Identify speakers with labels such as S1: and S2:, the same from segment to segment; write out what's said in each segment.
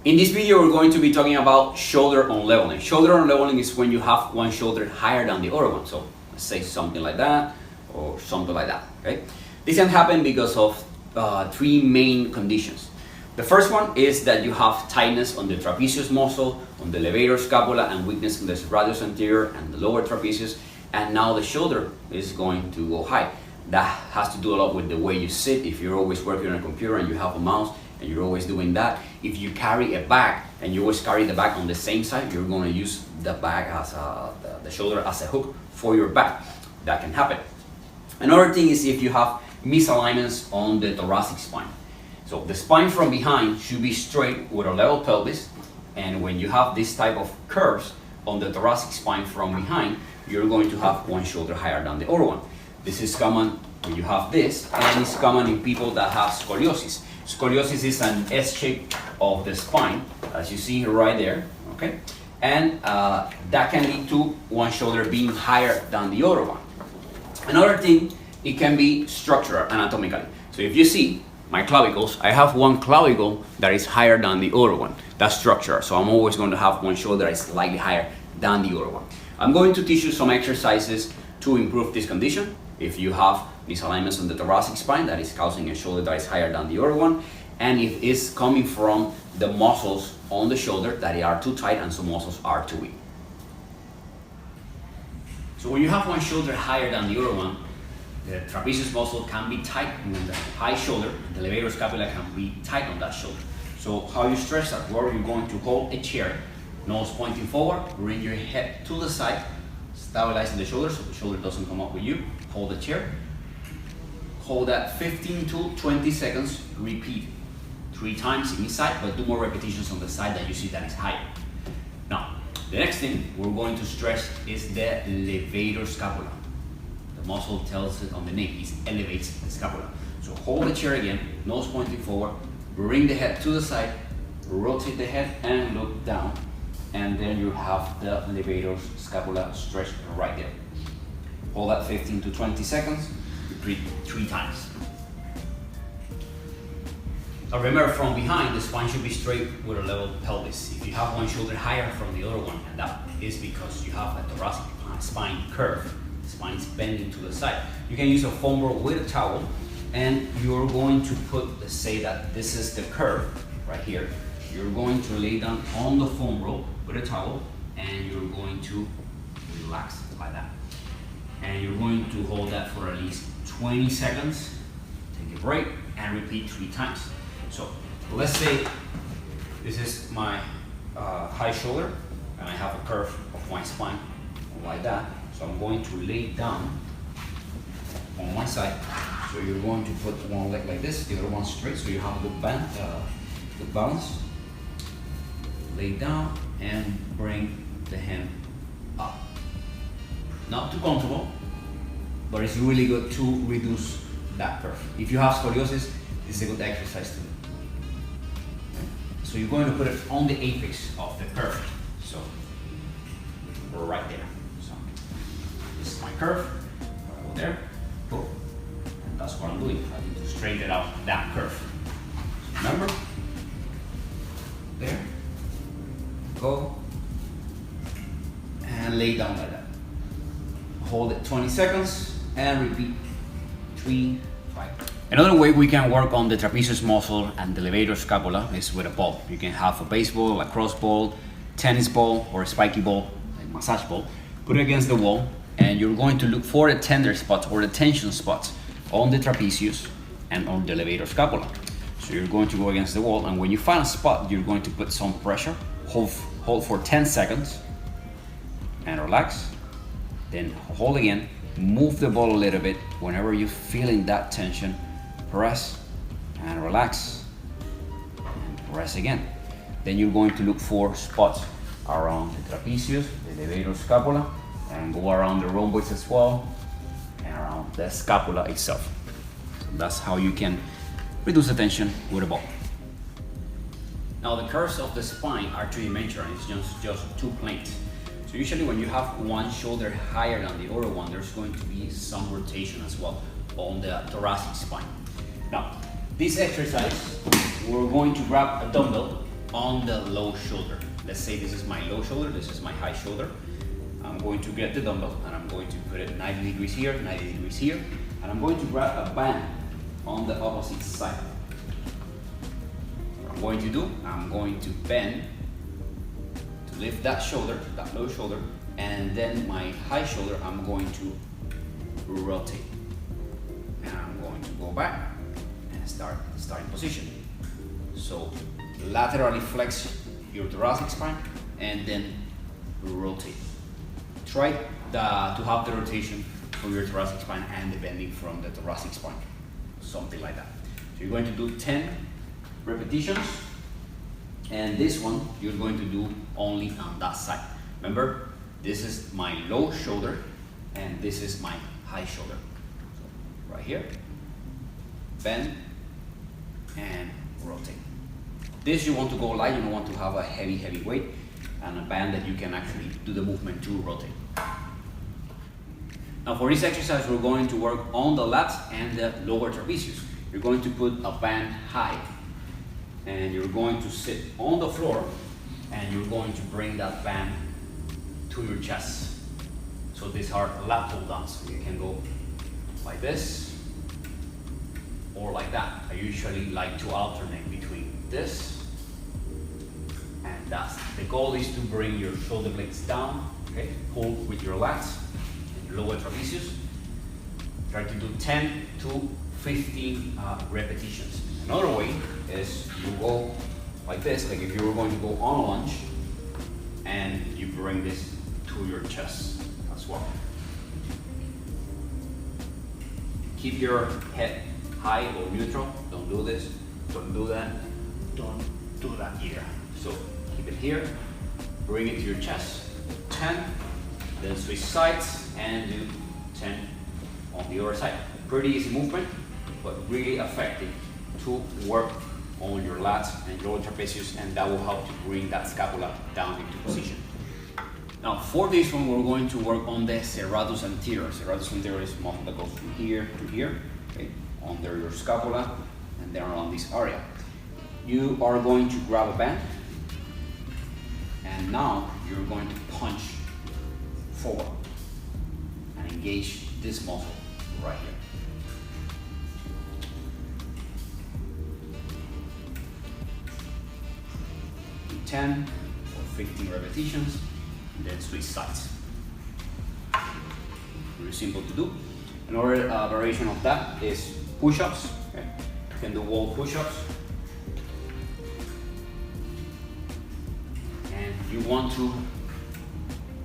S1: In this video, we're going to be talking about shoulder unleveling. Shoulder unleveling is when you have one shoulder higher than the other one. So let's say something like that or something like that, okay? This can happen because of three main conditions. The first one is that you have tightness on the trapezius muscle, on the levator scapula, and weakness in the radius anterior and the lower trapezius, and now the shoulder is going to go high. That has to do a lot with the way you sit. If you're always working on a computer and you have a mouse and you're always doing that, if you carry a bag and you always carry the bag on the same side, you're going to use the bag as the shoulder as a hook for your back. That can happen. Another thing is if you have misalignments on the thoracic spine. So the spine from behind should be straight with a level pelvis, and when you have this type of curves on the thoracic spine from behind, you're going to have one shoulder higher than the other one. This is common when you have this, and it's common in people that have scoliosis. Scoliosis is an S shape of the spine, as you see right there, okay? And that can lead to one shoulder being higher than the other one. Another thing, it can be structural anatomically. So if you see my clavicles, I have one clavicle that is higher than the other one. That's structural. So I'm always going to have one shoulder that is slightly higher than the other one. I'm going to teach you some exercises to improve this condition. If you have misalignments on the thoracic spine, that is causing a shoulder that is higher than the other one, and if it's coming from the muscles on the shoulder that are too tight and some muscles are too weak. So when you have one shoulder higher than the other one, the trapezius muscle can be tight in the high shoulder, the levator scapula can be tight on that shoulder. So how you stretch that? Well, you're going to hold a chair, nose pointing forward, bring your head to the side, stabilizing the shoulder so the shoulder doesn't come up with you. Hold the chair, hold that 15 to 20 seconds, repeat 3 times in each side, but do more repetitions on the side that you see that is higher. Now, the next thing we're going to stretch is the levator scapula. The muscle tells it on the name, it elevates the scapula. So hold the chair again, nose pointing forward, bring the head to the side, rotate the head and look down, and then you have the levator scapula stretched right there. Hold that 15 to 20 seconds, repeat 3 times. Now remember, from behind, the spine should be straight with a level pelvis. If you have one shoulder higher from the other one, and that is because you have a thoracic spine curve, the spine is bending to the side. You can use a foam roll with a towel, and you're going to put, let's say that this is the curve right here. You're going to lay down on the foam roll with a towel, and you're going to relax like that. And you're going to hold that for at least 20 seconds, take a break, and repeat 3 times. So let's say this is my high shoulder, and I have a curve of my spine like that. So I'm going to lay down on one side. So you're going to put one leg like this, the other one straight, so you have a good bend, good balance. Lay down and bring the hand up. Not too comfortable, but it's really good to reduce that curve. If you have scoliosis, this is a good exercise to do. So you're going to put it on the apex of the curve. So we're right there. So this is my curve. Go there, go. And that's what I'm doing. I need to straighten out that curve. So remember, there, go, and lay down like that. Hold it 20 seconds and repeat 3, 5. Another way we can work on the trapezius muscle and the levator scapula is with a ball. You can have a baseball, a lacrosse ball, tennis ball, or a spiky ball, a massage ball. Put it against the wall, and you're going to look for the tender spots or the tension spots on the trapezius and on the levator scapula. So you're going to go against the wall, and when you find a spot, you're going to put some pressure, hold for 10 seconds, and relax. Then hold again, move the ball a little bit. Whenever you're feeling that tension, press and relax, and press again. Then you're going to look for spots around the trapezius, the levator scapula, and go around the rhomboids as well, and around the scapula itself. So that's how you can reduce the tension with a ball. Now the curves of the spine are 3-dimensional, it's just 2 planes. So usually when you have one shoulder higher than the other one, there's going to be some rotation as well on the thoracic spine. Now, this exercise, we're going to grab a dumbbell on the low shoulder. Let's say this is my low shoulder, this is my high shoulder. I'm going to get the dumbbell and I'm going to put it 90 degrees here, 90 degrees here, and I'm going to grab a band on the opposite side. What I'm going to do, I'm going to bend to lift that shoulder, that low shoulder, and then my high shoulder, I'm going to rotate. And I'm going to go back and starting position. So laterally flex your thoracic spine and then rotate. Try to have the rotation for your thoracic spine and the bending from the thoracic spine. Something like that. So you're going to do 10 repetitions, and this one you're going to do only on that side. Remember, this is my low shoulder and this is my high shoulder. So right here, bend and rotate. This you want to go light, you don't want to have a heavy weight and a band that you can actually do the movement to rotate. Now for this exercise, we're going to work on the lats and the lower trapezius. You're going to put a band high and you're going to sit on the floor and you're going to bring that band to your chest. So these are lat pull downs. You can go like this or like that. I usually like to alternate between this and that. The goal is to bring your shoulder blades down, okay? Pull with your lats and your lower trapezius. Try to do 10 to 15 repetitions. Another way is you go like this, like if you were going to go on a lunge and you bring this to your chest as well. Keep your head high or neutral. Don't do this, don't do that, don't do that either. So keep it here, bring it to your chest, 10, then switch sides and do 10 on the other side. Pretty easy movement, but really effective to work on your lats and your trapezius, and that will help to bring that scapula down into position. Now for this one, we're going to work on the serratus anterior. Serratus anterior is muscle that goes from here to here, okay, under your scapula and then around this area. You are going to grab a band and now you're going to punch forward and engage this muscle right here. 10 or 15 repetitions, and then switch sides. Very simple to do. Another variation of that is push-ups. Okay? You can do wall push-ups. And you want to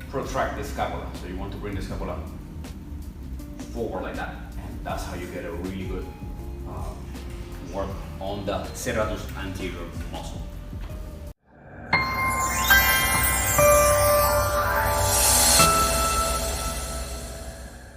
S1: protract the scapula. So you want to bring the scapula forward like that. And that's how you get a really good work on the serratus anterior muscle.